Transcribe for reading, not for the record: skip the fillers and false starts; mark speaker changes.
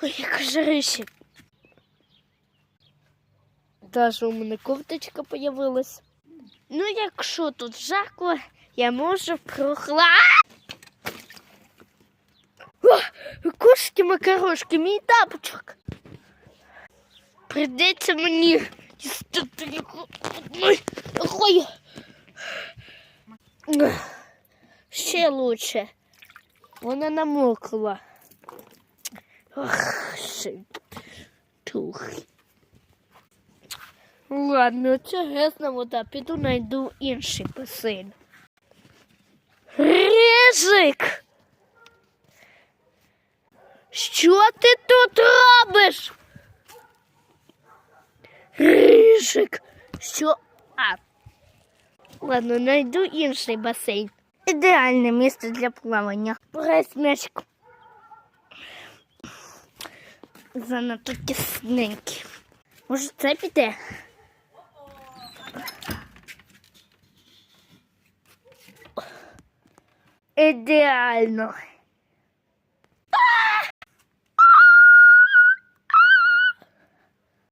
Speaker 1: Ой, яка жарище. Даже у мене кофточка появилась. Ну, якщо тут жарко, я можу кошки макарошки, мій тапочок. Придеться мені дістати його одною рукою. Ще лучше. Вона намокла. Ох, ще тух. Ладно, це грязна вода. Піду знайду інший басейн. Рижик! Що ти тут робиш? Рижик! Що? Ладно, знайду інший басейн. Ідеальне місце для плавання. Брать м'ячик. Занадто тісненький. Може, це піде? Ідеально.